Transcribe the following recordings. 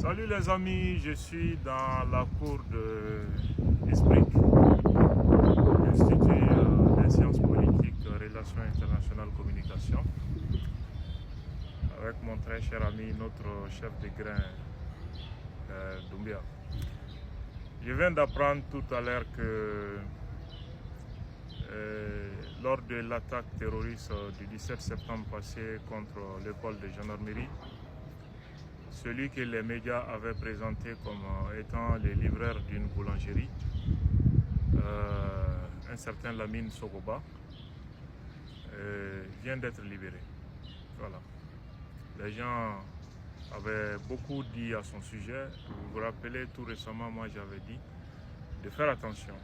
Salut les amis, je suis dans la cour de l'ISPRIC, Institut des sciences politiques, relations internationales, communication, avec mon très cher ami, notre chef de grain, Doumbia. Je viens d'apprendre tout à l'heure que lors de l'attaque terroriste du 17 septembre passé contre l'école de gendarmerie, celui que les médias avaient présenté comme étant le livreur d'une boulangerie, un certain Lamine Sogoba, vient d'être libéré. Voilà. Les gens avaient beaucoup dit à son sujet. Vous vous rappelez, tout récemment, moi j'avais dit de faire attention.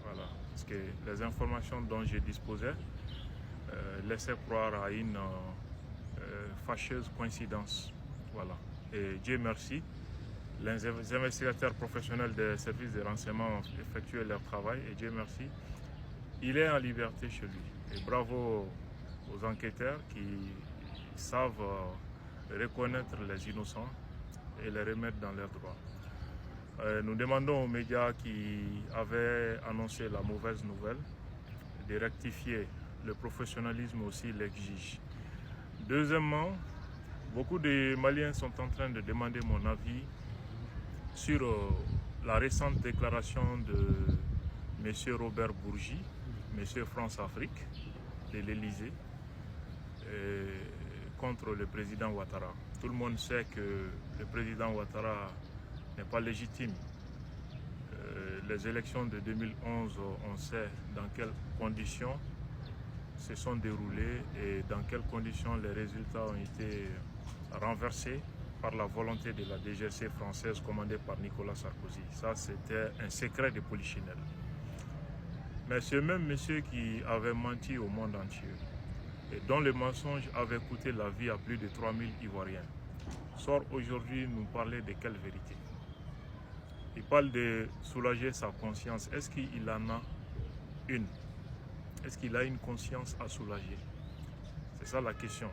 Voilà. Parce que les informations dont je disposais laissaient croire à une fâcheuse coïncidence. Voilà. Et Dieu merci, les investigateurs professionnels des services de renseignement ont effectué leur travail et Dieu merci, il est en liberté chez lui. Et bravo aux enquêteurs qui savent reconnaître les innocents et les remettre dans leurs droits. Nous demandons aux médias qui avaient annoncé la mauvaise nouvelle de rectifier. Le professionnalisme aussi l'exige. Deuxièmement, beaucoup de Maliens sont en train de demander mon avis sur la récente déclaration de M. Robert Bourgi, M. France-Afrique, de l'Élysée, contre le président Ouattara. Tout le monde sait que le président Ouattara n'est pas légitime. Les élections de 2011, on sait dans quelles conditions se sont déroulées et dans quelles conditions les résultats ont été renversé par la volonté de la DGC française commandée par Nicolas Sarkozy. Ça, c'était un secret de polichinelle. Mais ce même monsieur qui avait menti au monde entier et dont le mensonge avait coûté la vie à plus de 3000 Ivoiriens, sort aujourd'hui nous parler de quelle vérité? Il parle de soulager sa conscience. Est-ce qu'il en a une? Est-ce qu'il a une conscience à soulager? C'est ça la question.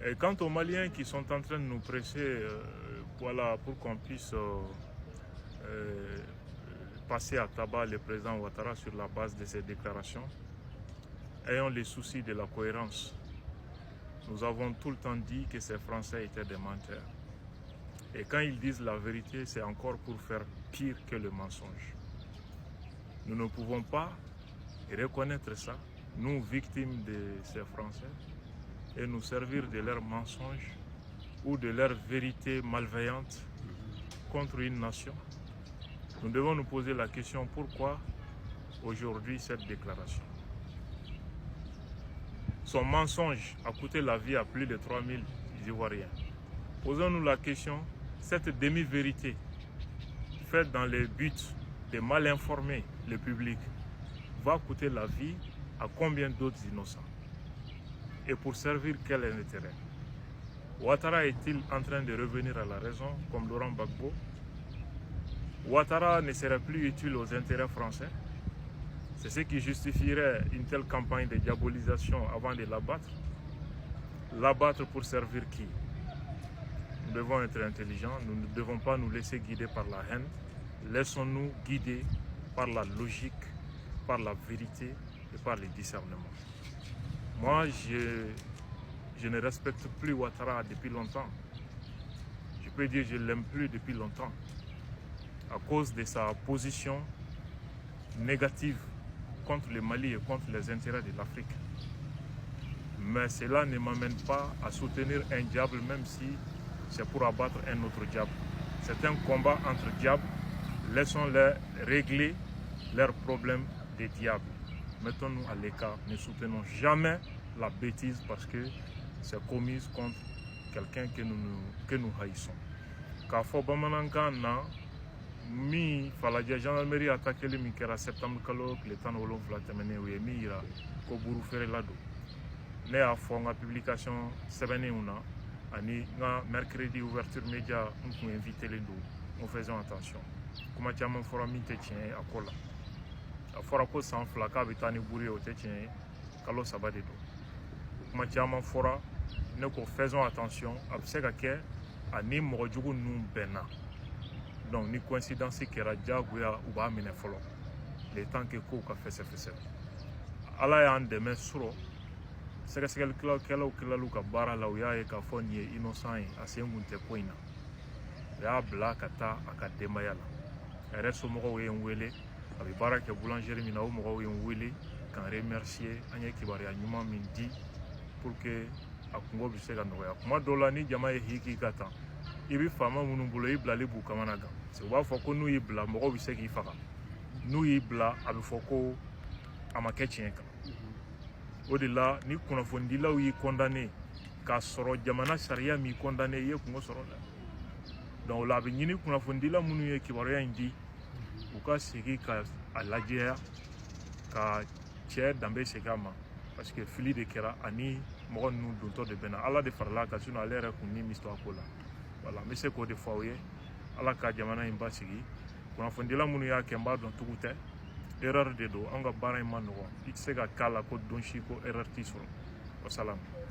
Et quant aux Maliens qui sont en train de nous presser voilà, pour qu'on puisse passer à tabac le président Ouattara sur la base de ses déclarations, ayons les soucis de la cohérence. Nous avons tout le temps dit que ces Français étaient des menteurs. Et quand ils disent la vérité, c'est encore pour faire pire que le mensonge. Nous ne pouvons pas reconnaître ça, nous victimes de ces Français, et nous servir de leurs mensonges ou de leur vérité malveillante contre une nation. Nous devons nous poser la question pourquoi aujourd'hui cette déclaration. Son mensonge a coûté la vie à plus de 3000 Ivoiriens. Posons-nous la question, cette demi-vérité faite dans le but de mal informer le public va coûter la vie à combien d'autres innocents? Et pour servir quel intérêt? Ouattara est-il en train de revenir à la raison comme Laurent Gbagbo? Ouattara ne serait plus utile aux intérêts français? C'est ce qui justifierait une telle campagne de diabolisation avant de l'abattre? L'abattre pour servir qui? Nous devons être intelligents, nous ne devons pas nous laisser guider par la haine. Laissons-nous guider par la logique, par la vérité et par le discernement. Moi, je ne respecte plus Ouattara depuis longtemps. Je peux dire que je ne l'aime plus depuis longtemps à cause de sa position négative contre le Mali et contre les intérêts de l'Afrique. Mais cela ne m'amène pas à soutenir un diable, même si c'est pour abattre un autre diable. C'est un combat entre diables. Laissons-les régler leurs problèmes des diables. Mettons-nous à l'écart. Ne soutenons jamais la bêtise parce que c'est commise contre quelqu'un que nous haïssons. Car faut bamanangana mi faladia gendarmerie attaqué le mikera septembre kalo le temps wolon flatemene we mira ko buru fere lado. Ne a fonga publication sebene una ani nga mercredi ouverture média on invité les deux. Nous faisons attention. Comment tu as mon forum te tient à kola. A fora ko sans flaka bitani buri o te tient kalo sabade do. Comment tu as mon fora ne ko faisons attention à ce que ani mɔgɔ jugu ninnu bɛnna donc ni coïncidence kɛra diyagoya u b'a minɛ fɔlɔ le temps que kow ka fɛsɛfɛsɛ ala y'an dɛmɛ sɔrɔ sɛgɛsɛgɛlikɛlaw kɛlalu ka baara la u y'a ye k'a fɔ nin ye innocent ye a sen kun tɛ ko in na u y'a bila ka taa a ka denbaya la a yɛrɛ somɔgɔw ye n wele a bɛ baara kɛ boulangerie min na o mɔgɔw ye n wele k'an remercier an ye kibaruya ɲuman min di pour que a kungo bɛ se ka nɔgɔya kuma dɔw la ni jama ye hiki ka tan i bɛ faama minnu bolo i bilali b'u kamana gan u b'a fɔ ko n'u y'i bila mɔgɔw bɛ se k'i faga n'u y'i bila a bɛ fɔ ko a ma kɛ tiɲɛ kan o de la ni kunnafonidilaw y'i condamné k'a sɔrɔ jamana sariya m'i condamné i ye kungo sɔrɔ la donc o la a bɛ ɲini kunnafonidila minnu ye kibaruya in di u ka segin ka a lajɛya ka cɛ danbe segin a ma parce que fili de kɛra ani mɔgɔ ninnu dontɔ de bɛnna ala de farala kan sinon ale yɛrɛ kun ni misto a ko la voilà n bɛ se k'o de fɔ aw ye ala ka jamana in basigi kunnafonidila minnu y'a kɛ n b'a dɔn tugu tɛ erreur de don an ka baara in ma nɔgɔn i tɛ se ka k'a la ko don si ko erreur t'i sɔrɔ wasalamu